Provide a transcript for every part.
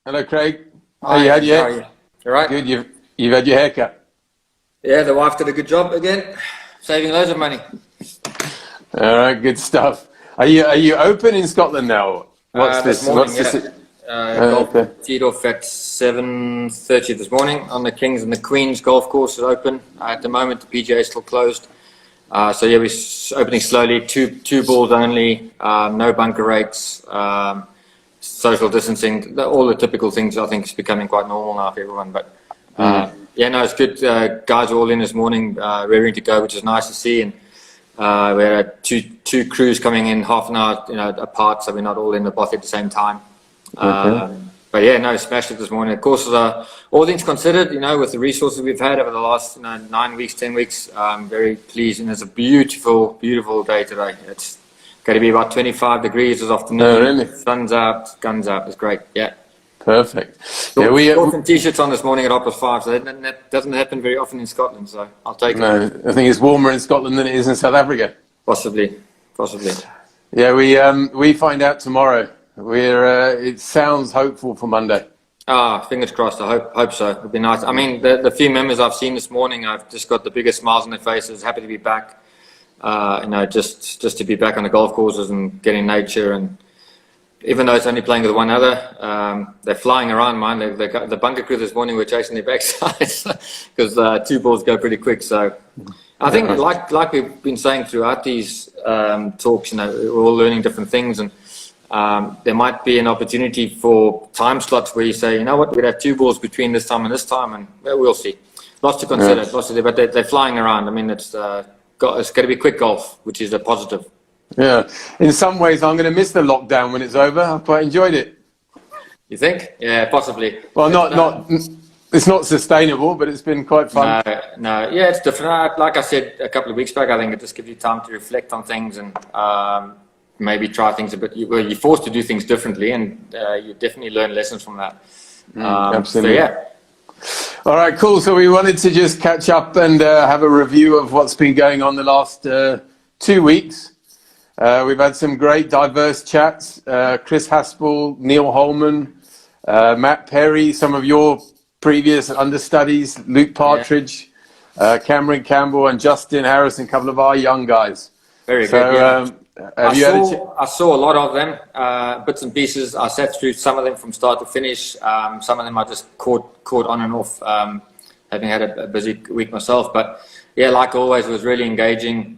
Hello, Craig. Hi, You had how are your you? You right? good. You've had your haircut. Yeah, the wife did a good job again, saving loads of money. All right, good stuff. Are you open in Scotland now? What's This this? morning, What's yeah. this? Oh, Golf okay. teed off at 7:30 this morning on the Kings and the Queens golf course is open. At the moment, the PGA is still closed. So yeah, we're opening slowly. Two balls only. No bunker rates. Social distancing. All the typical things. I think is becoming quite normal now for everyone. But yeah, no, it's good. Guys are all in this morning, rearing to go, which is nice to see. And we had two crews coming in half an hour, apart, so we're not all in the bothy at the same time. But yeah, no, smashed it this morning. Of course, all things considered, with the resources we've had over the last 9 weeks, 10 weeks, I'm very pleased. And it's a beautiful, beautiful day today. It's going to be about 25 degrees this afternoon. Oh, really? Sun's out, guns out. It's great. Yeah. Perfect. Yeah, we got some t-shirts on this morning at 5:30, so that doesn't happen very often in Scotland. So I'll take it. No, I think it's warmer in Scotland than it is in South Africa. Possibly. Yeah, we find out tomorrow. It sounds hopeful for Monday. Fingers crossed. I hope so. It'd be nice. I mean, the few members I've seen this morning, I've just got the biggest smiles on their faces. Happy to be back. Just to be back on the golf courses and getting nature. And even though it's only playing with one other, they're flying around. Mine, the bunker crew this morning were chasing their backsides because two balls go pretty quick. So I think, like we've been saying throughout these talks, we're all learning different things, and there might be an opportunity for time slots where you say, we'd have two balls between this time and this time, and we'll see. Lots to consider, but they're flying around. I mean, it's going to be quick golf, which is a positive. Yeah, in some ways, I'm going to miss the lockdown when it's over. I quite enjoyed it. You think? Yeah, possibly. Well, it's not sustainable, but it's been quite fun. No, yeah, it's different. Like I said a couple of weeks back, I think it just gives you time to reflect on things and maybe try things a bit. You're forced to do things differently, and you definitely learn lessons from that. Absolutely. So yeah. All right, cool. So we wanted to just catch up and have a review of what's been going on the last 2 weeks. We've had some great diverse chats. Chris Haspel, Neil Holman, Matt Perry, some of your previous understudies, Luke Partridge, Cameron Campbell and Justin Harrison, a couple of our young guys. Very good. Yeah. I saw a lot of them, bits and pieces. I sat through some of them from start to finish. Some of them I just caught on and off, having had a busy week myself. But yeah, like always, it was really engaging.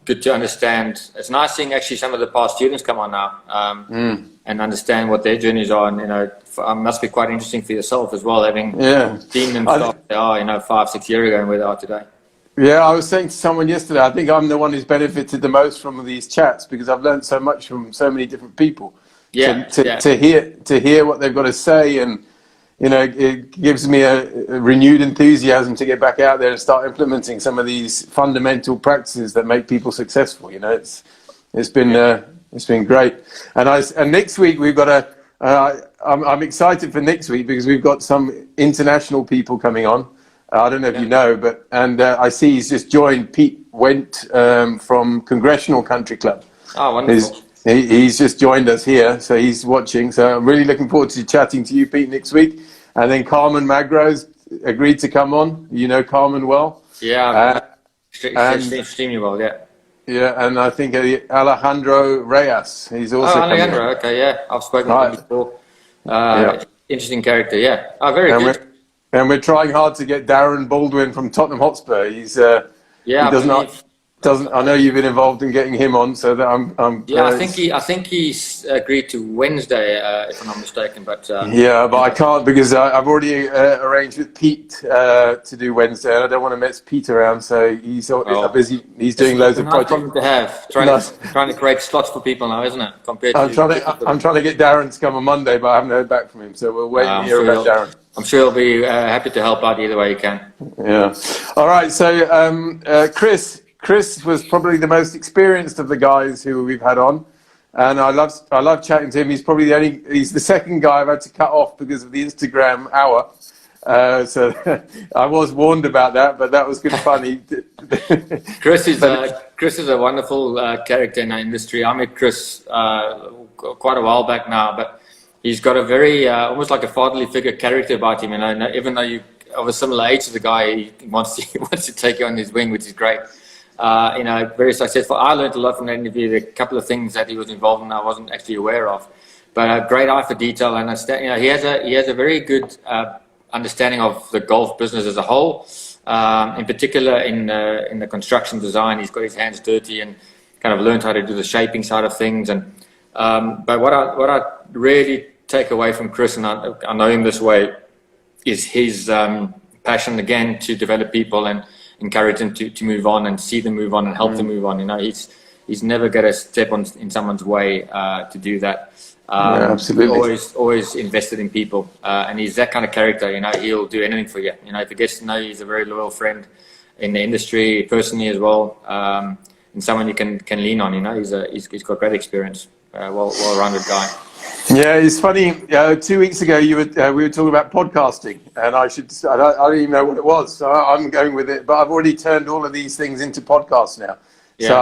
Good to understand. It's nice seeing actually some of the past students come on now and understand what their journeys are. And it must be quite interesting for yourself as well, having seen them start they are 5-6 years ago and where they are today. Yeah, I was saying to someone yesterday, I think I'm the one who's benefited the most from these chats because I've learned so much from so many different people. To hear what they've got to say, and it gives me a renewed enthusiasm to get back out there and start implementing some of these fundamental practices that make people successful. It's been great. And next week we've got I'm excited for next week because we've got some international people coming on. I don't know if you know, but I see he's just joined. Pete went from Congressional Country Club. Oh, wonderful. He's just joined us here, so he's watching. So I'm really looking forward to chatting to you, Pete, next week. And then Carmen Magro's agreed to come on. You know Carmen well. Yeah, extremely well, yeah. Yeah, and I think Alejandro Reyes. He's also Alejandro, okay, yeah. I've spoken to him before. Interesting character, yeah. Very good. And we're trying hard to get Darren Baldwin from Tottenham Hotspur. I know you've been involved in getting him on, so that I think he's agreed to Wednesday, if I'm not mistaken. But but I can't because I've already arranged with Pete to do Wednesday, and I don't want to mess Pete around. So he's busy. He's doing loads of projects. Problem to have trying to create slots for people now, isn't it? I'm trying to get Darren to come on Monday, but I haven't heard back from him. So we'll wait and hear about Darren. I'm sure he'll be happy to help out either way you can. Yeah. All right. So Chris was probably the most experienced of the guys who we've had on, and I love chatting to him. He's probably he's the second guy I've had to cut off because of the Instagram hour. So I was warned about that, but that was good fun. Chris is a wonderful character in our industry. I met Chris quite a while back now, but he's got a very almost like a fatherly figure character about him. Even though you of a similar age to the guy, he wants to take you on his wing, which is great. Very successful. I learned a lot from that interview. There are a couple of things that he was involved in I wasn't actually aware of, but a great eye for detail. And he has a very good understanding of the golf business as a whole. In particular, in the construction design, he's got his hands dirty and kind of learned how to do the shaping side of things. And but what I really take away from Chris, and I know him this way, is his passion again to develop people and encourage them to move on and see them move on and help them move on. He's never going to step in someone's way to do that. Absolutely. Always invested in people, and he's that kind of character. He'll do anything for you. If he gets to know you, he's a very loyal friend in the industry, personally as well, and someone you can lean on. He's got great experience, well-rounded guy. Yeah, it's funny. 2 weeks ago, we were talking about podcasting, and I don't even know what it was. So I'm going with it, but I've already turned all of these things into podcasts now. Yeah. So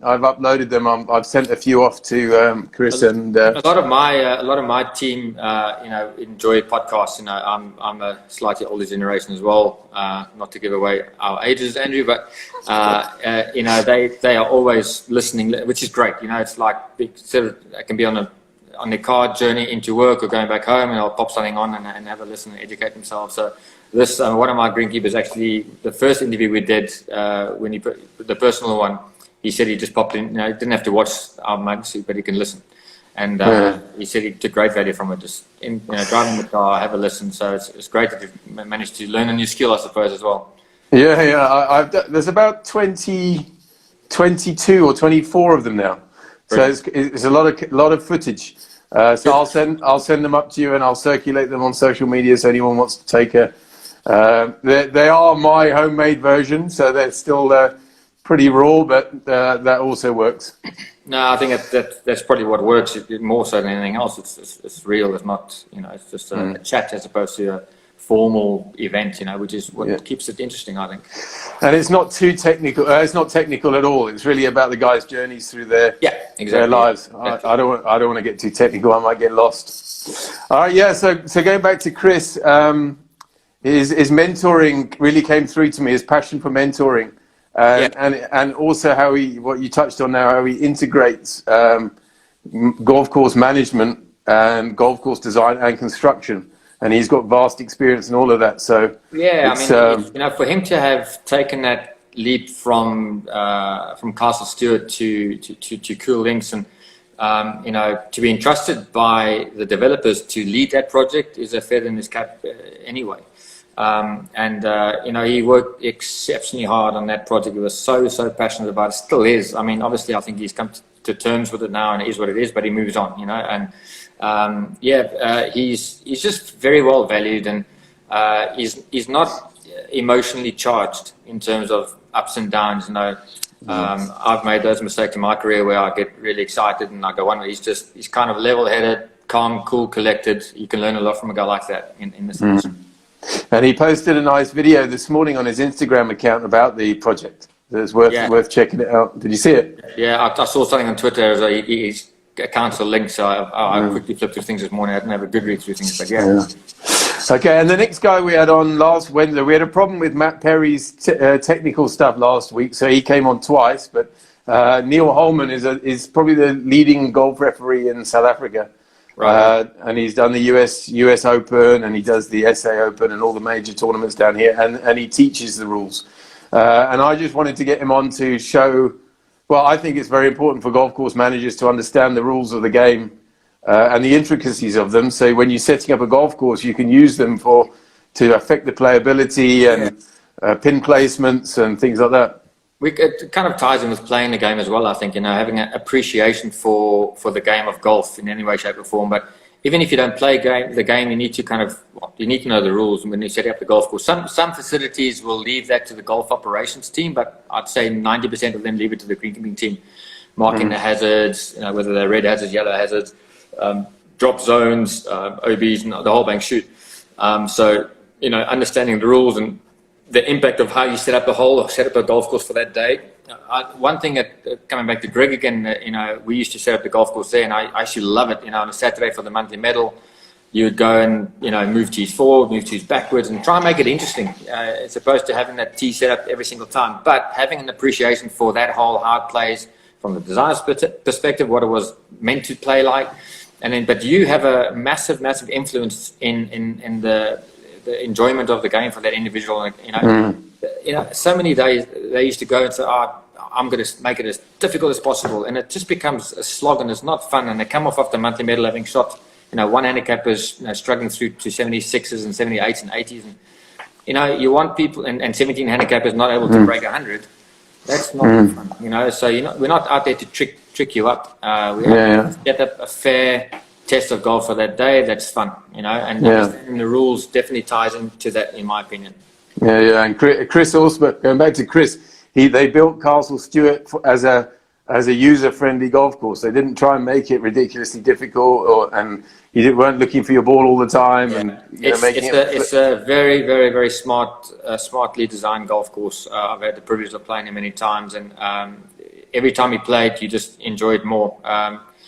I've uploaded them. I've sent a few off to Chris and a lot of my team enjoy podcasts. I'm a slightly older generation as well. Not to give away our ages, Andrew, but they are always listening, which is great. It's like it can be on their car journey into work or going back home, and I'll pop something on and have a listen and educate themselves. So this one of my greenkeepers, actually, the first interview we did, when he put the personal one, he said he just popped in. He didn't have to watch our mugs, but he can listen. And he said he took great value from it. Just driving the car, have a listen. So it's great that you've managed to learn a new skill, I suppose, as well. Yeah. There's about 22 or 24 of them now. So it's a lot of footage. So I'll send them up to you, and I'll circulate them on social media so anyone wants to take a. They are my homemade version, so they're still pretty raw, but that also works. No, I think that's probably what works more so than anything else. It's real. It's not it's just a chat as opposed to a formal event, which is what keeps it interesting, I think. And it's not too technical. It's not technical at all. It's really about the guys' journeys through their lives. I don't want to get too technical. I might get lost. All right, yeah. So going back to Chris, his mentoring really came through to me. His passion for mentoring, and also what you touched on now, how he integrates golf course management and golf course design and construction. And he's got vast experience in all of that. So for him to have taken that leap from Castle Stewart to Cool Links, and to be entrusted by the developers to lead that project is a feather in his cap anyway. He worked exceptionally hard on that project. He was so passionate about it. Still is. Obviously, I think he's come to terms with it now, and it is what it is. But he moves on, he's just very well valued, and he's not emotionally charged in terms of ups and downs. I've made those mistakes in my career where I get really excited and I go on. He's kind of level-headed, calm, cool, collected. You can learn a lot from a guy like that in this position. And he posted a nice video this morning on his Instagram account about the project. It's worth checking it out. Did you see it? Yeah, I saw something on Twitter. His account's a link, so I quickly flipped through things this morning. I didn't have a good read through things, but Okay, and the next guy we had on last Wednesday, we had a problem with Matt Perry's technical stuff last week, so he came on twice. But Neil Holman is probably the leading golf referee in South Africa. Right. And he's done the US Open, and he does the SA Open and all the major tournaments down here, and he teaches the rules. And I just wanted to get him on to show, well, I think it's very important for golf course managers to understand the rules of the game and the intricacies of them. So when you're setting up a golf course, you can use them to affect the playability and pin placements and things like that. It kind of ties in with playing the game as well, I think, having an appreciation for the game of golf in any way, shape or form. But even if you don't play the game, you need to know the rules when you set up the golf course. Some facilities will leave that to the golf operations team, but I'd say 90% of them leave it to the greenkeeping team, marking the hazards, whether they're red hazards, yellow hazards, drop zones, OBs, and the whole bang shoot. Understanding the rules and the impact of how you set up a hole or set up a golf course for that day one thing that, coming back to Greg again, you know, we used to set up the golf course there, and I actually love it. You know, on a Saturday for the monthly medal, you would go and, you know, move tees forward, move tees backwards, and try and make it interesting, as opposed to having that tee set up every single time. But having an appreciation for that hole, how it plays from the designer's perspective, what it was meant to play like, and then, but you have a massive influence in the enjoyment of the game for that individual. You know, so many days they used to go and say, "Oh, I'm going to make it as difficult as possible," and it just becomes a slog, and it's not fun. And they come off the monthly medal having shot, you know, one handicapers, you know, struggling through to 76s and 78s and 80s, and you know, you want people, and 17 handicappers not able to break 100. That's not fun, you know. So we're not out there to trick you up. We have to get up a fair test of golf for that day. That's fun, you know, and understanding the rules definitely ties into that, in my opinion. Yeah, and Chris also, going back to Chris, they built Castle Stewart as a user-friendly golf course. They didn't try and make it ridiculously difficult, and you weren't looking for your ball all the time. Yeah. And it's a very smartly designed golf course. I've had the privilege of playing it many times, and every time you play it, you just enjoy it more.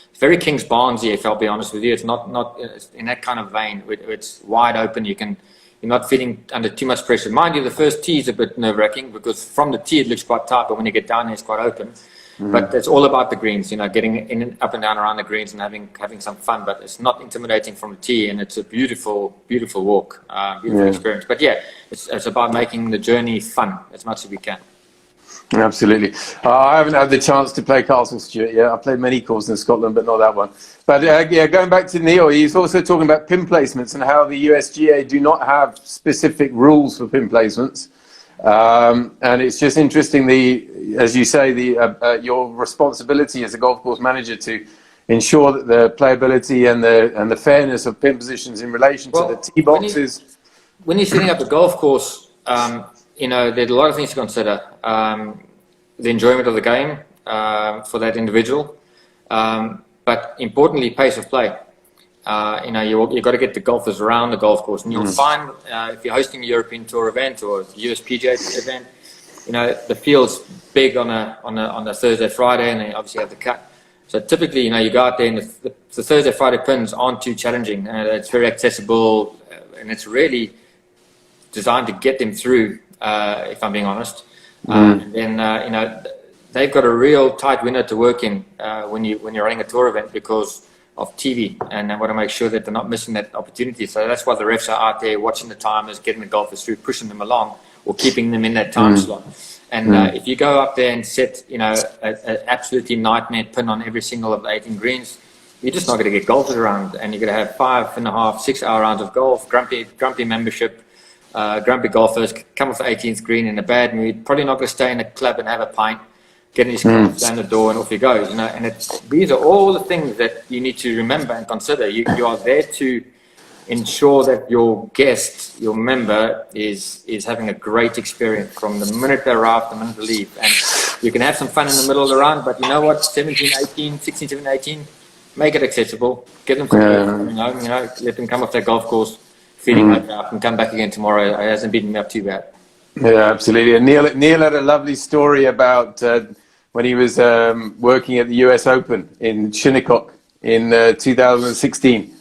It's very King's Barnesy, if I'll be honest with you. It's not it's in that kind of vein. It's wide open. You're not feeling under too much pressure. Mind you, the first tee is a bit nerve-wracking because from the tee it looks quite tight, but when you get down there, it's quite open. But it's all about the greens, you know, getting in and up and down around the greens and having some fun. But it's not intimidating from the tee, and it's a beautiful walk, beautiful experience. But yeah, it's about making the journey fun as much as we can. Absolutely. I haven't had the chance to play Castle Stewart yet. I've played many courses in Scotland, but not that one. But going back to Neil, he's also talking about pin placements and how the USGA do not have specific rules for pin placements. And it's just interesting, as you say, your responsibility as a golf course manager to ensure that the playability and the fairness of pin positions in relation to the tee boxes. When you're setting up a golf course, you know, there's a lot of things to consider. The enjoyment of the game for that individual, but importantly, pace of play. You know, you've got to get the golfers around the golf course, and you'll find if you're hosting a European Tour event or a USPGA event, you know, the field's big on a Thursday, Friday, and then obviously have the cut. So typically, you know, you go out there, and the Thursday, Friday pins aren't too challenging. It's very accessible, and it's really designed to get them through. If I'm being honest, and then you know, they've got a real tight window to work in when you're running a tour event because of TV, and they want to make sure that they're not missing that opportunity. So that's why the refs are out there watching the timers, getting the golfers through, pushing them along, or keeping them in that time slot. And if you go up there and set, you know, an absolutely nightmare pin on every single of the 18 greens, you're just not going to get golfers around, and you're going to have 5.5, 6 hour rounds of golf, grumpy membership. Grumpy golfers come off the 18th green in a bad mood, probably not going to stay in a club and have a pint, getting his clubs down the door, and off he goes. You know, and these are all the things that you need to remember and consider. You are there to ensure that your guest, your member, is having a great experience from the minute they arrive, the minute they leave. And you can have some fun in the middle of the round, but you know what? 17, 18, 16, 17, 18, make it accessible. Give them some, you know, let them come off their golf course feeling like I can come back again tomorrow. It hasn't beaten me up too bad. Yeah, absolutely. And Neil had a lovely story about when he was working at the US Open in Shinnecock in 2016.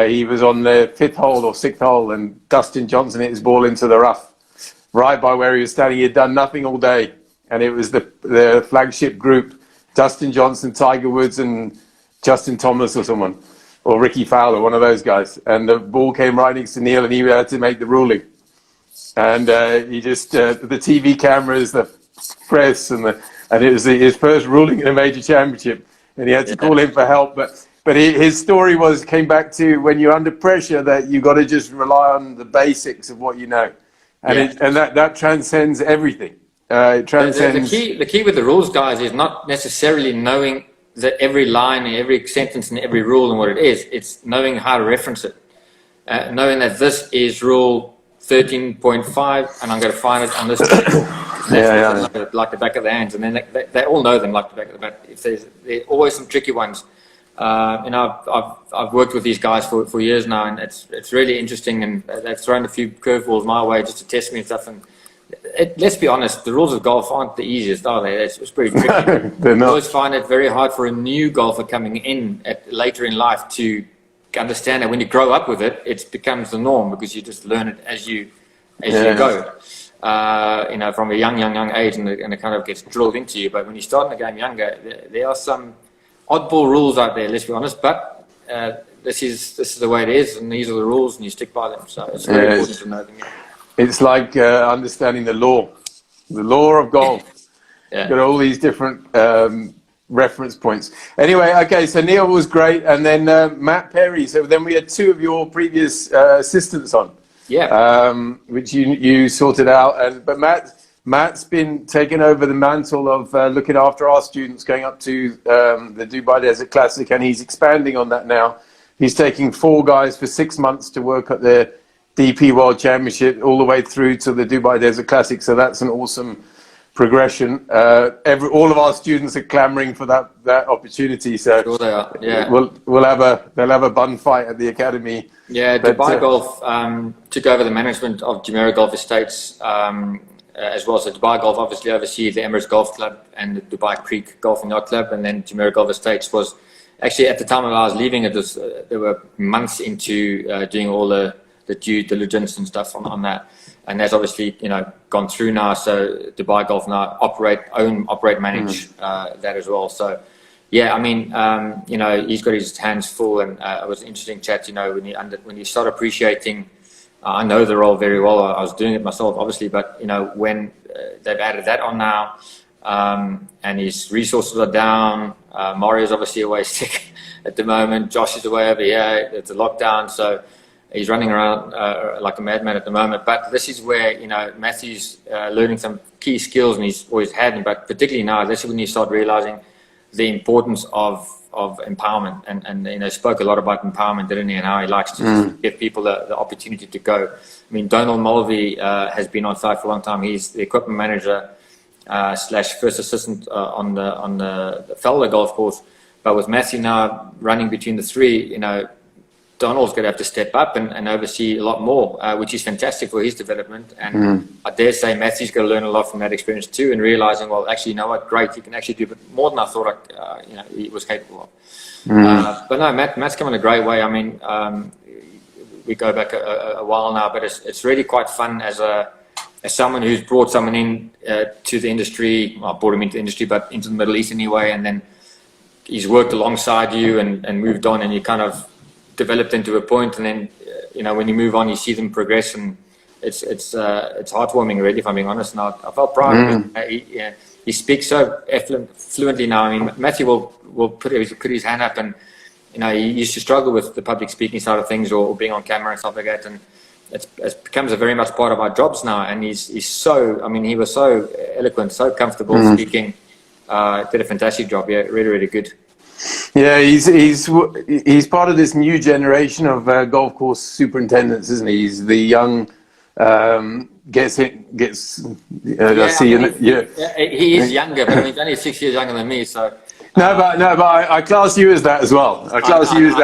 He was on the 5th hole or 6th hole, and Dustin Johnson hit his ball into the rough right by where he was standing. He had done nothing all day, and it was the flagship group: Dustin Johnson, Tiger Woods, and Justin Thomas or someone, or Ricky Fowler, one of those guys. And the ball came right next to Neil, and he had to make the ruling. And he just the TV cameras, the press, and it was his first ruling in a major championship, and he had to call in for help. But his story came back to when you're under pressure, that you got to just rely on the basics of what you know, and that transcends everything. It transcends. The key with the rules, guys, is not necessarily knowing that every line, every sentence, and every rule and what it is. It's knowing how to reference it, knowing that this is rule 13.5, and I'm going to find it on this. Like the back of their hands, and then they all know them like the back of the back. If there's always some tricky ones. You know, I've worked with these guys for years now, and it's really interesting, and they've thrown a few curveballs my way just to test me and stuff, and let's be honest, the rules of golf aren't the easiest, are they? It's pretty tricky. No, they're not. I always find it very hard for a new golfer coming in later in life to understand that when you grow up with it, it becomes the norm because you just learn it as you go. From a young age, and it kind of gets drilled into you. But when you start in the game younger, there are some oddball rules out there, let's be honest. But this is the way it is, and these are the rules, and you stick by them. So it's very important to know them. It's like understanding the law of golf. Yeah. Got all these different reference points. Anyway, okay, so Neil was great, and then Matt Perry. So then we had two of your previous assistants on. Yeah. Which you sorted out, but Matt's been taking over the mantle of looking after our students going up to the Dubai Desert Classic, and he's expanding on that now. He's taking 4 guys for 6 months to work at the DP World Championship all the way through to the Dubai Desert Classic. So that's an awesome progression. All of our students are clamoring for that opportunity. So sure they are. Yeah. They'll have a bun fight at the academy. Yeah, Dubai Golf took over the management of Jumeirah Golf Estates as well. So Dubai Golf obviously oversees the Emirates Golf Club and the Dubai Creek Golf and Yacht Club, and then Jumeirah Golf Estates was actually, at the time of I was leaving, they were months into doing all the due diligence and stuff on that. And that's obviously, gone through now. So Dubai Golf now operate, manage that as well. So, yeah, I mean, he's got his hands full, and it was an interesting chat. When you start appreciating, I know the role very well. I was doing it myself, obviously, but when they've added that on now, and his resources are down. Mario's obviously away sick at the moment. Josh is away over here. It's a lockdown, so he's running around like a madman at the moment. But this is where Matthew's learning some key skills, and he's always had them. But particularly now, this is when you start realizing the importance of empowerment. And spoke a lot about empowerment, didn't he? And how he likes to give people the opportunity to go. I mean, Donald Mulvey has been on site for a long time. He's the equipment manager / first assistant on the Felder golf course. But with Matthew now running between the three, Donald's going to have to step up and oversee a lot more, which is fantastic for his development. And I dare say Matthew's going to learn a lot from that experience too, and realizing, well, actually, you know what, great, he can actually do a bit more than I thought he was capable of. But no, Matt's come in a great way. I mean, we go back a while now, but it's really quite fun as someone who's brought someone in to the industry. Well, I brought him into the industry, but into the Middle East anyway, and then he's worked alongside you and moved on, and you kind of developed into a point, and then when you move on, you see them progress, and it's heartwarming, really, if I'm being honest. Now I felt proud of him. He speaks so fluently now. I mean, Matthew will put his hand up, and he used to struggle with the public speaking side of things, or being on camera and stuff like that, and it becomes a very much part of our jobs now. And he's so, I mean, he was so eloquent, so comfortable speaking. Did a fantastic job. Yeah, really, really good. Yeah, he's part of this new generation of golf course superintendents, isn't he? He's the young he is younger, but he's only 6 years younger than me. So but I class you as that as well. I class you as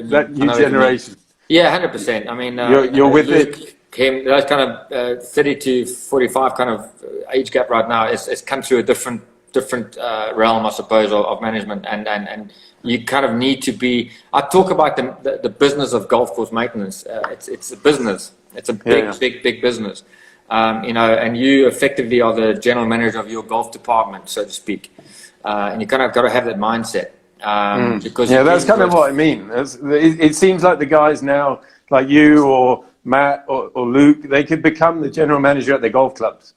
that new generation. Yeah, 100%. I mean, you're with it. Him, those kind of 30 to 45 kind of age gap right now. It's come through a different realm, I suppose, of management, and you kind of need to be. I talk about the business of golf course maintenance. It's a business. It's a big business. And you effectively are the general manager of your golf department, so to speak. And you kind of got to have that mindset. Because that's kind of what I mean. It seems like the guys now, like you or Matt or Luke, they could become the general manager at their golf clubs.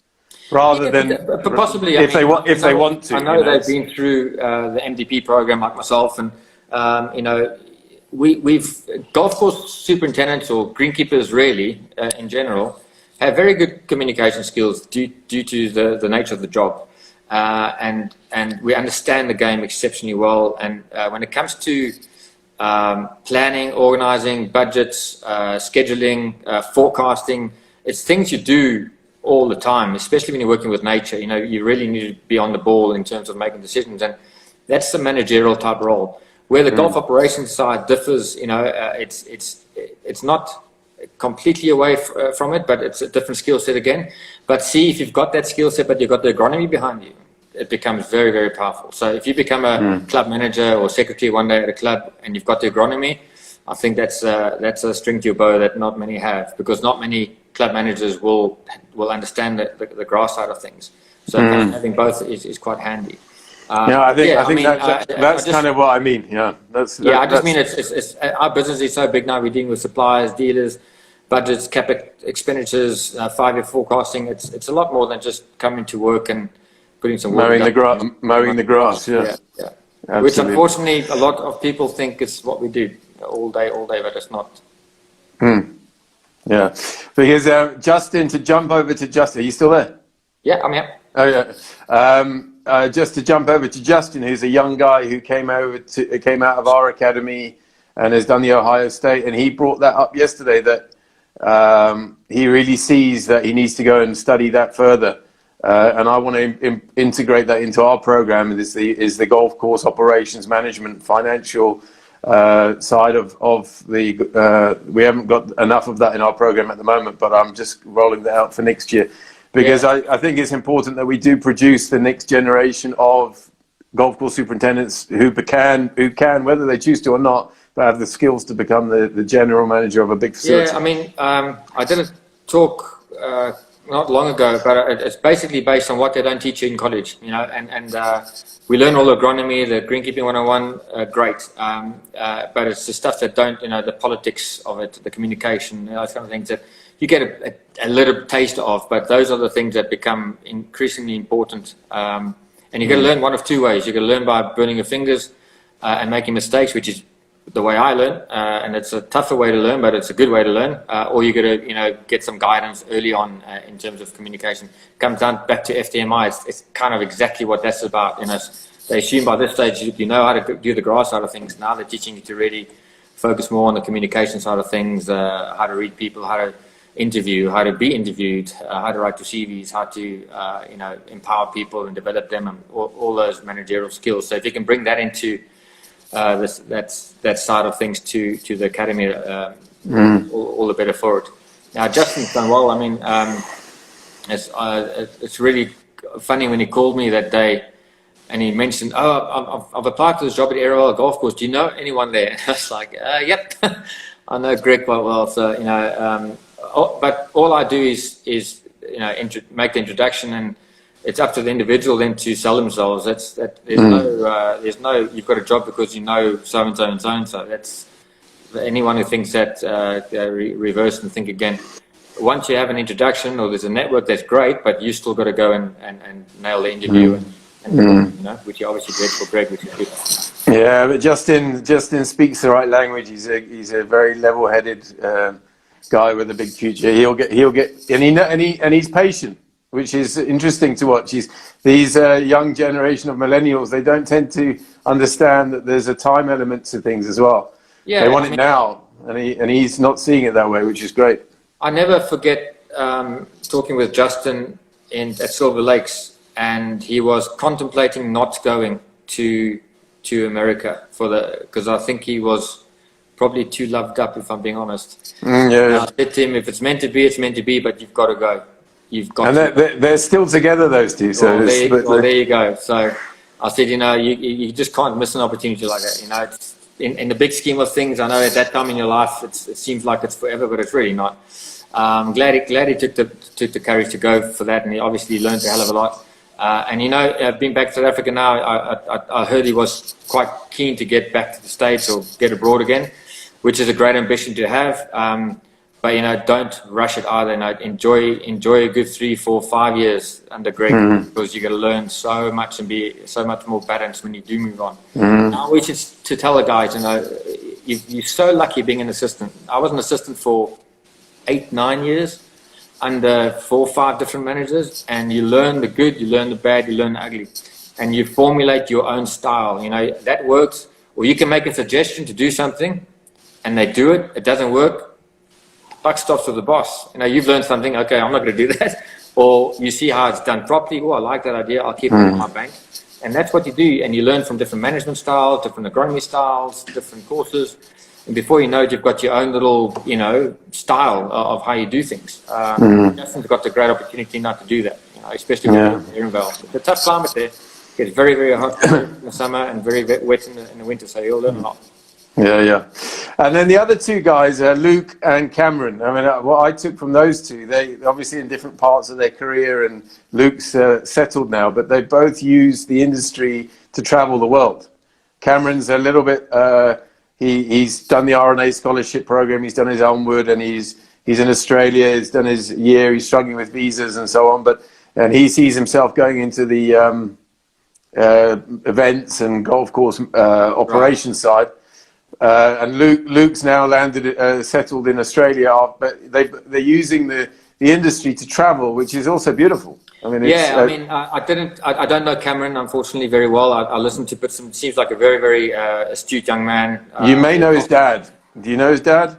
Rather than possibly, if they want to. I know they've been through the MDP program like myself, and we've golf course superintendents or greenkeepers really in general have very good communication skills due to the nature of the job, and we understand the game exceptionally well. And when it comes to planning, organizing, budgets, scheduling, forecasting, it's things you do all the time, especially when you're working with nature. You really need to be on the ball in terms of making decisions, and that's the managerial type role. Where the golf operations side differs, it's completely away from it, but it's a different skill set again. But see, if you've got that skill set, but you've got the agronomy behind you, it becomes very, very powerful. So if you become a club manager or secretary one day at a club and you've got the agronomy, I think that's a string to your bow that not many have, because not many club managers will understand the grass side of things. So having both is quite handy. I think that's kind of what I mean. Yeah, I just mean it's our business is so big now. We're dealing with suppliers, dealers, budgets, capex expenditures, 5-year forecasting. It's a lot more than just coming to work and putting some work mowing the grass. Yeah. Which unfortunately a lot of people think it's what we do all day, but it's not. Yeah. But here's Justin, to jump over to Justin. Are you still there? Yeah, I'm here. Oh yeah. Just to jump over to Justin, who's a young guy who came out of our academy and has done the Ohio State, and he brought that up yesterday that he really sees that he needs to go and study that further. And I want to integrate that into our program. Is the golf course operations management, financial side of the. We haven't got enough of that in our program at the moment, but I'm just rolling that out for next year, because I think it's important that we do produce the next generation of golf course superintendents who can, whether they choose to or not, but have the skills to become the general manager of a big facility. Yeah, I mean, I did a talk not long ago, but it's basically based on what they don't teach you in college, you know, and we learn all the agronomy, the greenkeeping 101, great, but it's the stuff that don't, you know, the politics of it, the communication, you know, those kind of things that you get a little taste of, but those are the things that become increasingly important. And you got to learn one of two ways. You got to learn by burning your fingers and making mistakes, which is the way I learn, and it's a tougher way to learn, but it's a good way to learn. Or you got to, you know, get some guidance early on in terms of communication. Comes down back to FDMI. It's kind of exactly what that's about. You know, they assume by this stage you know how to do the grass side of things. Now they're teaching you to really focus more on the communication side of things, how to read people, how to interview, how to be interviewed, how to write to CVs, how to you know, empower people and develop them, and all those managerial skills. So if you can bring that into that side of things to the academy, all the better for it. Now Justin's done well. I mean, it's really funny when he called me that day and he mentioned, I've applied for this job at Aerowell Golf Course. Do you know anyone there? I was like, yep, I know Greg quite well. So, you know, but all I do is you know, make the introduction, and it's up to the individual then to sell themselves. There's no you've got a job because you know so and so and so and so. That's anyone who thinks that reverse and think again. Once you have an introduction or there's a network, that's great, but you still got to go and nail the interview and you know, which you obviously did for Greg, which is good. Yeah, but Justin speaks the right language. He's a very level-headed guy with a big future. He'll get and he's patient, which is interesting to watch. These young generation of millennials, they don't tend to understand that there's a time element to things as well. Yeah, they want it now, and he's not seeing it that way, which is great. I never forget talking with Justin at Silver Lakes, and he was contemplating not going to America because I think he was probably too loved up, if I'm being honest. I said to him, if it's meant to be, it's meant to be, but you've got to go. You've got to. They're still together, those two. So there you go. So I said, you know, you just can't miss an opportunity like that. You know, it's, in the big scheme of things, I know at that time in your life, it seems like it's forever, but it's really not. Glad he took the courage to go for that, and he obviously learned a hell of a lot. And you know, being back to South Africa now, I heard he was quite keen to get back to the States or get abroad again, which is a great ambition to have. But you know, don't rush it either. You know, enjoy a good 3, 4, 5 years under Greg, because you're going to learn so much and be so much more balanced when you do move on. Now, which is to tell the guys, you know, you're so lucky being an assistant. I was an assistant for 8, 9 years under 4 or 5 different managers, and you learn the good, you learn the bad, you learn the ugly, and you formulate your own style. You know, that works. Or you can make a suggestion to do something, and they do it. It doesn't work. Buck stops with the boss. You know, you've learned something. Okay, I'm not going to do that. Or you see how it's done properly. Oh, I like that idea. I'll keep it in my bank. And that's what you do. And you learn from different management styles, different agronomy styles, different courses. And before you know it, you've got your own little, style of how you do things. Justin's got the great opportunity not to do that, especially with Erinvale. It's a tough climate there. It gets very, very hot in the summer and very wet in the winter, so you'll learn a lot. Yeah. And then the other two guys, Luke and Cameron. I mean, what I took from those two, they obviously in different parts of their career, and Luke's settled now, but they both use the industry to travel the world. Cameron's a little bit, he's done the RNA scholarship program, he's done his Elmwood, and he's in Australia, he's done his year, he's struggling with visas and so on, and he sees himself going into the events and golf course operations side. And Luke's now settled in Australia, but they're using the industry to travel, which is also beautiful. I mean, I don't know Cameron, unfortunately, very well. I listened to, but seems like a very, very astute young man. You may know his dad. Do you know his dad?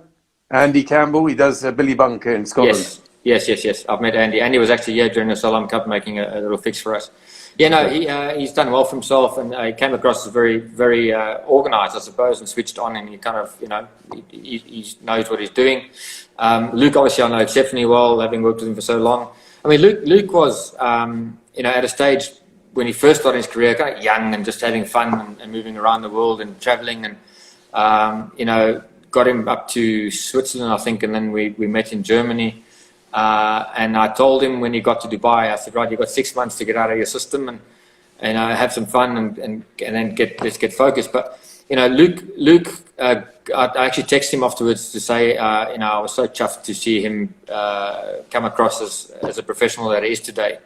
Andy Campbell. He does Billy Bunker in Scotland. Yes. I've met Andy. Andy was actually here during the Solheim Cup making a little fix for us. Yeah, no, he's done well for himself, and he came across as very, very organised, I suppose, and switched on, and he kind of, he knows what he's doing. Luke, obviously, I know exceptionally well, having worked with him for so long. I mean, Luke was, at a stage when he first started his career, kind of young and just having fun and moving around the world and travelling, and got him up to Switzerland, I think, and then we met in Germany. And I told him when he got to Dubai, I said, right, you've got 6 months to get out of your system and have some fun and then let's get focused. But, Luke, I actually texted him afterwards to say, I was so chuffed to see him come across as a professional that he is today.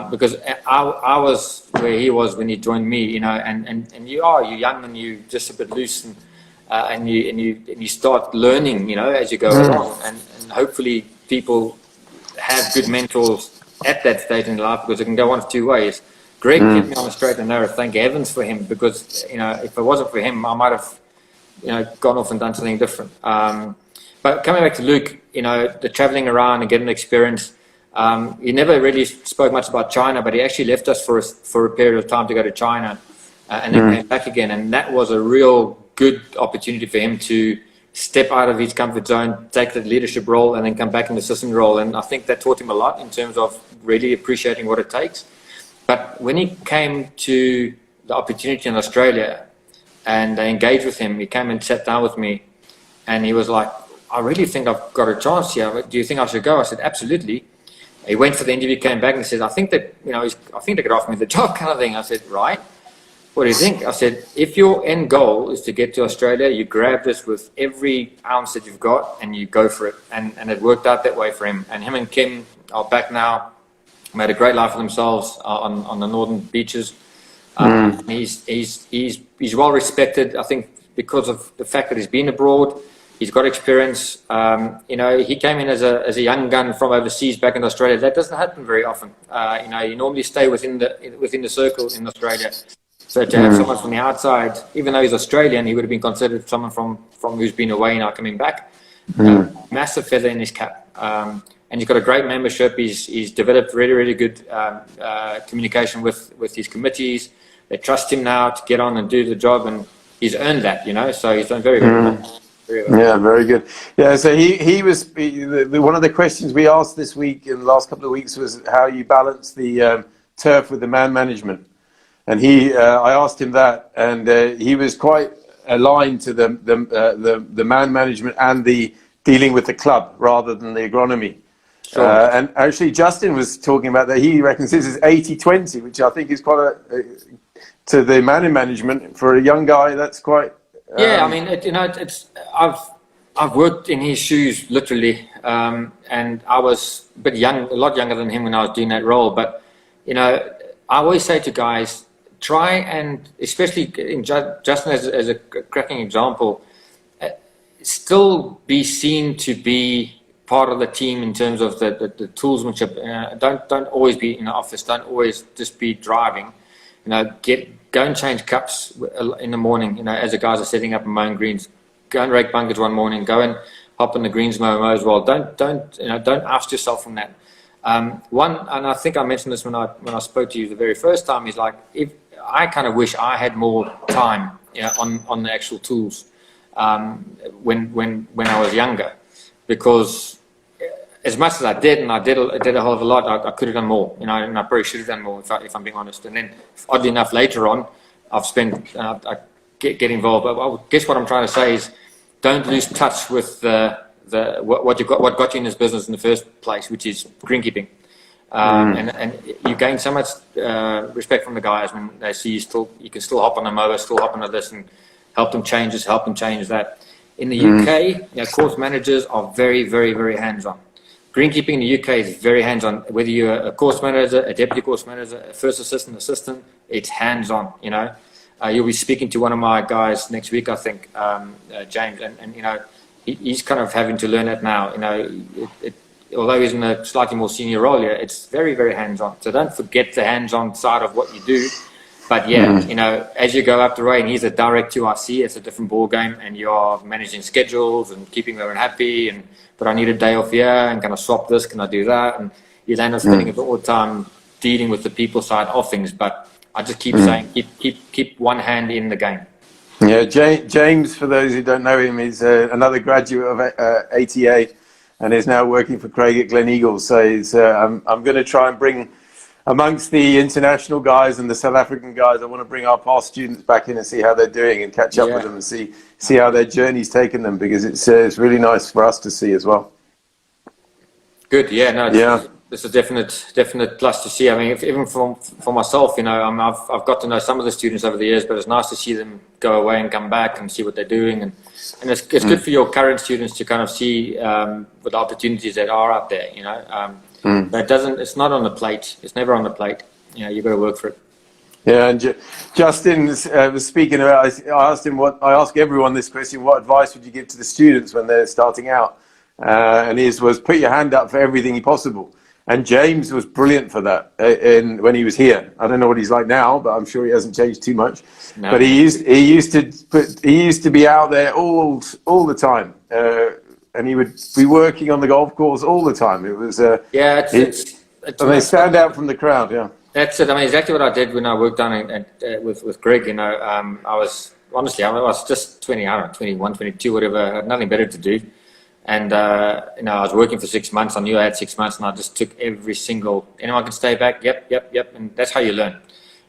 Because I was where he was when he joined me, and you're young and you're just a bit loose and you start learning, as you go along, and hopefully people have good mentors at that stage in life, because it can go one of two ways. Greg kept me on the straight and narrow, thank heavens for him, because if it wasn't for him, I might have gone off and done something different. But coming back to Luke, the traveling around and getting the experience, he never really spoke much about China, but he actually left us for a period of time to go to China, and then came back again, and that was a real good opportunity for him to step out of his comfort zone, take the leadership role, and then come back in the assistant role. And I think that taught him a lot in terms of really appreciating what it takes. But when he came to the opportunity in Australia and they engaged with him, he came and sat down with me, and he was like, I really think I've got a chance here. Do you think I should go? I said, absolutely. He went for the interview, came back and said, I think that, I think they could offer me the job, kind of thing. I said, right. What do you think? I said, if your end goal is to get to Australia, you grab this with every ounce that you've got and you go for it. And it worked out that way for him. And him and Kim are back now, made a great life for themselves on the northern beaches. He's well respected, I think, because of the fact that he's been abroad. He's got experience. He came in as a young gun from overseas back in Australia. That doesn't happen very often. You normally stay within the circle in Australia. So to have someone from the outside, even though he's Australian, he would have been considered someone from who's been away now coming back. Massive feather in his cap. And he's got a great membership. He's developed really, really good communication with his committees. They trust him now to get on and do the job, and he's earned that, So he's done very, very well. Yeah, very good. Yeah, so he was one of the questions we asked this week in the last couple of weeks was how you balance the turf with the man management. And I asked him that, and he was quite aligned to the man management and the dealing with the club rather than the agronomy. Sure. And actually, Justin was talking about that. He reckons this is 80-20, which I think is quite to the man management for a young guy. That's quite. Yeah, I mean, I've worked in his shoes literally, and I was a lot younger than him when I was doing that role. But I always say to guys, try and, especially in Justin as a cracking example, still be seen to be part of the team in terms of the toolsmanship. Don't always be in the office. Don't always just be driving. Go and change cups in the morning. As the guys are setting up and mowing greens, go and rake bunkers one morning. Go and hop on the greens mow as well. Don't oust yourself from that. And I think I mentioned this when I spoke to you the very first time. Is like, if I kind of wish I had more time on the actual tools. when I was younger, because as much as I did, and I did a hell of a lot, I could have done more, and I probably should have done more if I'm being honest. And then, oddly enough, later on, I've spent, I get involved. But I guess what I'm trying to say is, don't lose touch with what got you in this business in the first place, which is greenkeeping. And you gain so much respect from the guys when they see you can still hop on a mower, still hop on this, and help them change this, help them change that. In the UK, course managers are very, very, very hands-on. Greenkeeping in the UK is very hands-on. Whether you're a course manager, a deputy course manager, a first assistant, it's hands-on. You'll be speaking to one of my guys next week, I think, James, and he's kind of having to learn that now. Although he's in a slightly more senior role here, it's very, very hands-on. So don't forget the hands-on side of what you do. But as you go up the road, and he's a direct 2RC, it's a different ball game, and you're managing schedules and keeping everyone happy. But I need a day off here, and can I swap this? Can I do that? And you end up spending a bit more time dealing with the people side of things. But I just keep saying, keep one hand in the game. Yeah, James, for those who don't know him, is another graduate of ATA. And is now working for Craig at Gleneagles. So I'm going to try and bring, amongst the international guys and the South African guys, I want to bring our past students back in and see how they're doing and catch up with them and see how their journey's taken them, because it's really nice for us to see as well. Good, This is a definite plus to see. I mean, even for myself, I've got to know some of the students over the years, but it's nice to see them go away and come back and see what they're doing, and it's good for your current students to kind of see what the opportunities that are out there. But it's not on the plate. It's never on the plate. You've got to work for it. Yeah, and Justin was speaking about. I asked him I ask everyone this question: what advice would you give to the students when they're starting out? And his was, put your hand up for everything possible. And James was brilliant for that when he was here. I don't know what he's like now, but I'm sure he hasn't changed too much. No. But he used to be out there all the time, and he would be working on the golf course all the time. It was and they stand out from the crowd. Yeah, that's it. I mean, exactly what I did when I worked down with Greg. I was just 21, 22, whatever. I had nothing better to do. And, I was working for 6 months. I knew I had 6 months, and I just took every single, anyone can stay back? Yep. And that's how you learn.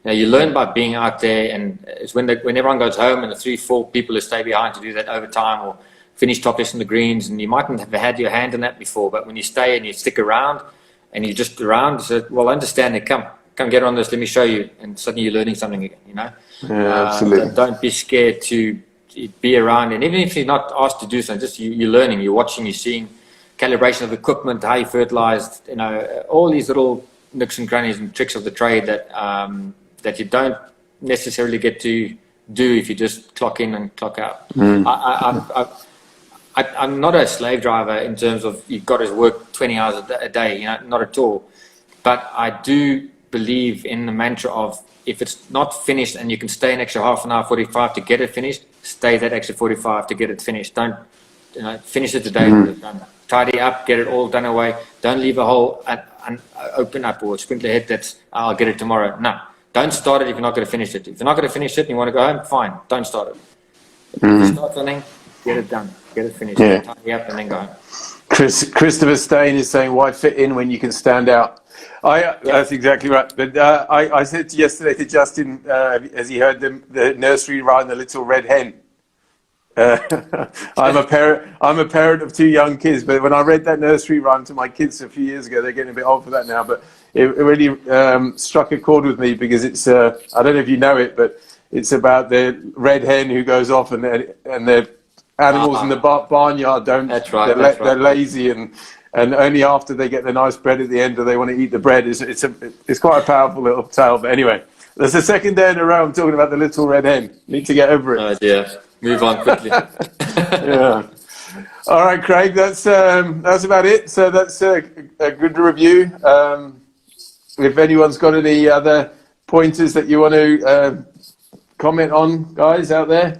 You learn by being out there, and it's when everyone goes home and the 3-4 people who stay behind to do that overtime or finish topless in the greens, and you mightn't have had your hand in that before, but when you stay and you stick around and you're just around, you say, well, I understand it. Come get on this. Let me show you. And suddenly you're learning something again, Yeah, absolutely. Don't be scared to be around, and even if you're not asked to do something, just you're learning, you're watching, you're seeing calibration of equipment, how you fertilized, all these little nooks and crannies and tricks of the trade that you don't necessarily get to do if you just clock in and clock out. I'm not a slave driver in terms of you've got to work 20 hours a day, not at all. But I do believe in the mantra of, if it's not finished and you can stay an extra half an hour, 45 to get it finished, stay that extra 45 to get it finished. Don't finish it today. Tidy up, get it all done away. Don't leave a hole open up or sprinkler head that's, I'll get it tomorrow. No, don't start it if you're not going to finish it. If you're not going to finish it and you want to go home, fine, don't start it. If you start something, get it done, get it finished, tidy up and then go home. Christopher Stain is saying, why fit in when you can stand out? That's exactly right. But I said yesterday to Justin, as he heard the nursery rhyme, the little red hen. I'm a parent of 2 young kids, but when I read that nursery rhyme to my kids a few years ago, they're getting a bit old for that now, but it really struck a chord with me, because it's I don't know if you know it, but it's about the red hen who goes off and the animals in the barnyard don't. That's right. They're lazy, and only after they get the nice bread at the end do they want to eat the bread. It's quite a powerful little tale. But anyway, there's the second day in a row I'm talking about the little red hen. Need to get over it. Yeah. Move on quickly. Yeah. All right, Craig. That's about it. So that's a good review. If anyone's got any other pointers that you want to comment on, guys out there,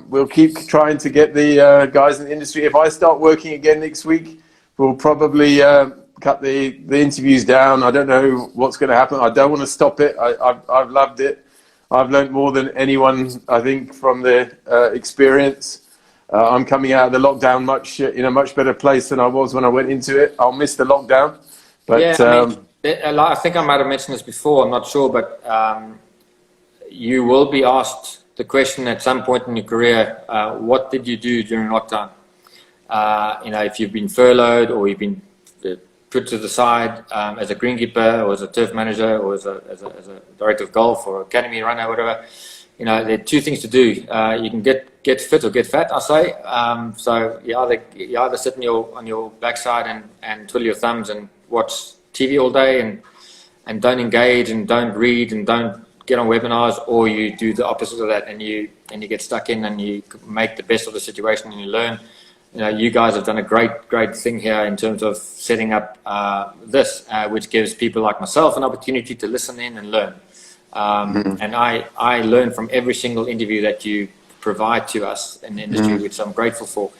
we'll keep trying to get the guys in the industry. If I start working again next week, we'll probably cut the interviews down. I don't know what's going to happen. I don't want to stop it. I've loved it. I've learned more than anyone, I think, from the experience. I'm coming out of the lockdown in a much better place than I was when I went into it. I'll miss the lockdown, but I think I might have mentioned this before. I'm not sure, but you will be asked the question at some point in your career: what did you do during lockdown? If you've been furloughed or you've been put to the side as a greenkeeper or as a turf manager or as a director of golf or academy runner, whatever. There are two things to do. You can get fit or get fat, I say. So you either sit on your backside and twiddle your thumbs and watch TV all day and don't engage and don't read and don't get on webinars, or you do the opposite of that and you get stuck in and you make the best of the situation and you learn. You guys have done a great thing here in terms of setting up this, which gives people like myself an opportunity to listen in and learn. And I learn from every single interview that you provide to us in the industry, which I'm grateful for.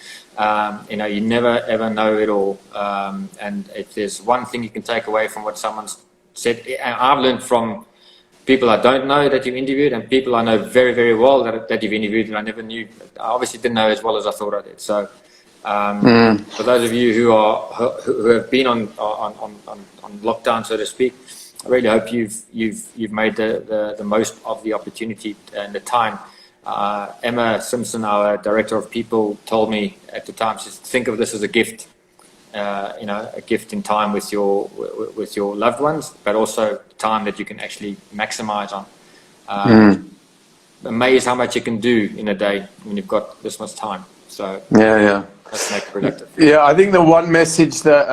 You never ever know it all. And if there's one thing you can take away from what someone's said, and I've learned from people I don't know that you've interviewed and people I know very, very well that you've interviewed and I never knew. I obviously didn't know as well as I thought I did. So for those of you who have been on lockdown, so to speak, I really hope you've made the most of the opportunity and the time. Emma Simpson, our director of people, told me at the time, she said, think of this as a gift, a gift in time with your loved ones, but also time that you can actually maximize on. Amazed how much you can do in a day when you've got this much time. So let's make it productive. Yeah, I think the one message that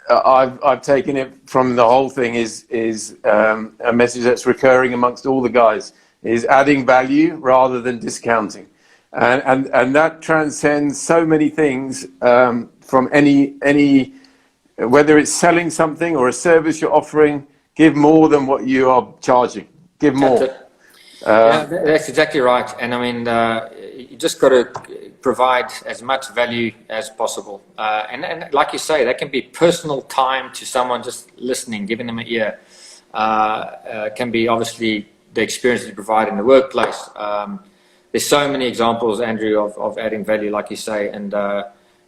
I've taken it from the whole thing is a message that's recurring amongst all the guys is adding value rather than discounting, and that transcends so many things from any whether it's selling something or a service you're offering. Give more than what you are charging. Give more. That's exactly right. And I mean, you just got to provide as much value as possible. And like you say, that can be personal time to someone just listening, giving them an ear. Can be obviously the experience that you provide in the workplace. There's so many examples, Andrew, of adding value, like you say, and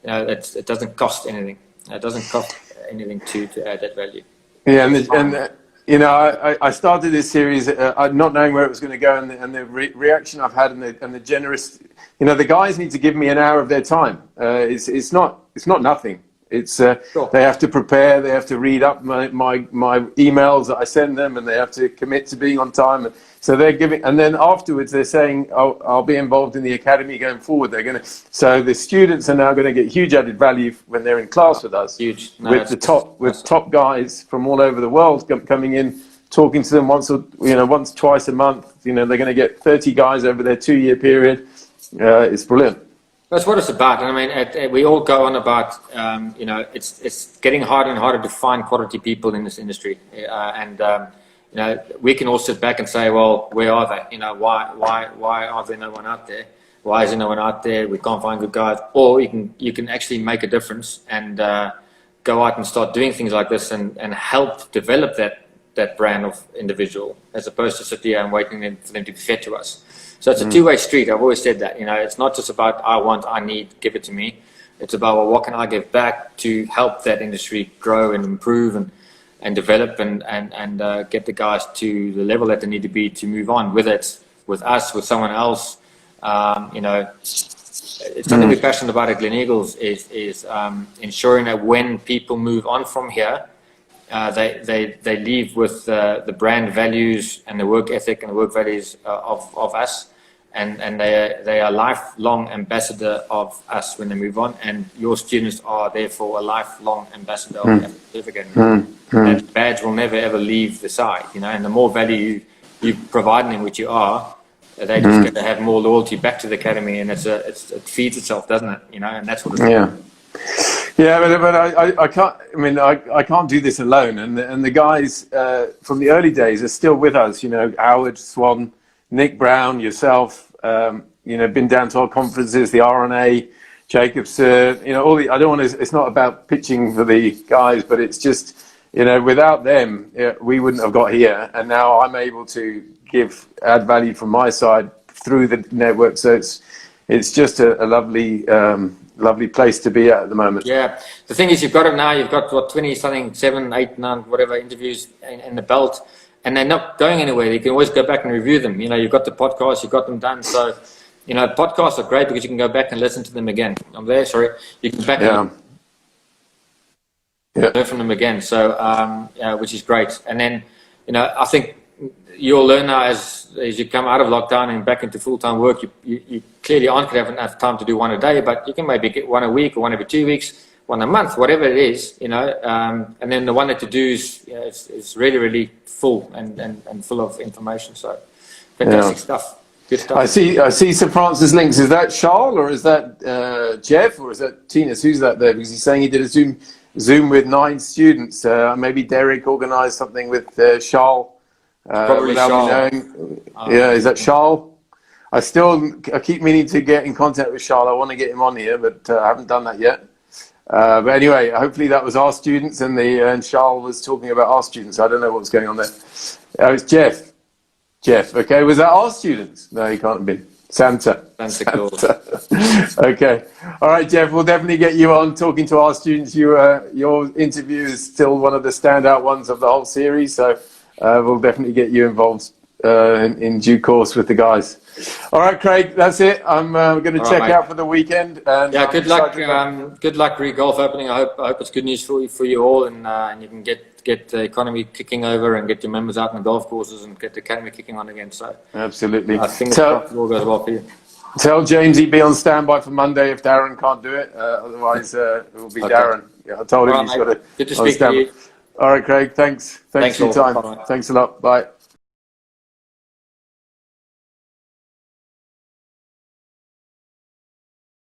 it doesn't cost anything. It doesn't cost anything to add that value. Yeah, I started this series not knowing where it was going to go, and the reaction I've had and the generous, the guys need to give me an hour of their time. It's not nothing. It's they have to prepare, they have to read up my emails that I send them, and they have to commit to being on time. And so they're giving, and then afterwards they're saying, "Oh, I'll be involved in the academy going forward." So the students are now going to get huge added value when they're in class with us. Huge. With top guys from all over the world coming in, talking to them once, twice a month. They're going to get 30 guys over their 2-year period. It's brilliant. That's what it's about. And I mean, we all go on about, it's getting harder and harder to find quality people in this industry. We can all sit back and say, well, where are they? Why are there no one out there? Why is there no one out there? We can't find good guys. Or you can actually make a difference and go out and start doing things like this and help develop that brand of individual, as opposed to sit here and waiting for them to be fed to us. So it's a two-way street. I've always said that. It's not just about I want, I need, give it to me. It's about, well, what can I give back to help that industry grow and improve and develop and get the guys to the level that they need to be to move on, whether it's with us, with someone else. It's something we're passionate about at Gleneagles is ensuring that when people move on from here, they leave with the brand values and the work ethic and the work values of us, and they are lifelong ambassador of us when they move on, and your students are therefore a lifelong ambassador of that certificate. That badge will never ever leave the side, and the more value you provide them, which you are, they just get to have more loyalty back to the academy, and it feeds itself, doesn't it? And that's what it's but I can't. I mean, I can't do this alone. And the guys from the early days are still with us. Howard Swan, Nick Brown, yourself. Been down to our conferences, the RNA, Jacob Sir. All the. I don't want to. It's not about pitching for the guys, but it's just without them, we wouldn't have got here. And now I'm able to add value from my side through the network. So it's it's just a lovely, lovely place to be at the moment. Yeah, the thing is, you've got it now. You've got what 20 something, 7, 8, 9, whatever interviews in the belt, and they're not going anywhere. You can always go back and review them. You know, you've got the podcasts, you've got them done. So, you know, podcasts are great because you can go back and listen to them again. I'm there. Sorry, you can back and learn from them again. So, which is great. And then, you know, I think you'll learn now as you come out of lockdown and back into full-time work, you clearly aren't going to have enough time to do one a day, but you can maybe get one a week or one every 2 weeks, one a month, whatever it is, you know. And then the one that you do is, you know, is really, really full and full of information. So fantastic stuff. Good stuff. I see Sir Francis links. Is that Charles or is that Jeff or is that Tinas? Who's that there? Because he's saying he did a Zoom with 9 students. Maybe Derek organised something with Charles. Probably Charles. Yeah, is that Charles? I keep meaning to get in contact with Charles. I want to get him on here, but I haven't done that yet. But anyway, hopefully that was our students, and Charles was talking about our students. I don't know what was going on there. Oh, it's Jeff. Okay, was that our students? No, he can't have been. Santa. Okay. All right, Jeff, we'll definitely get you on talking to our students. Your interview is still one of the standout ones of the whole series, so we'll definitely get you involved in due course with the guys. All right, Craig, that's it. I'm going to check out for the weekend. And yeah, good luck. Good luck re golf opening. I hope it's good news for you all, and you can get the economy kicking over and get your members out on the golf courses and get the academy kicking on again. So absolutely. I think it all goes well for you. Tell James he'd be on standby for Monday if Darren can't do it. Otherwise, it will be Darren. Yeah, I told him he's got to. Good to speak to you. All right, Craig. Thanks for your time. Bye. Thanks a lot. Bye.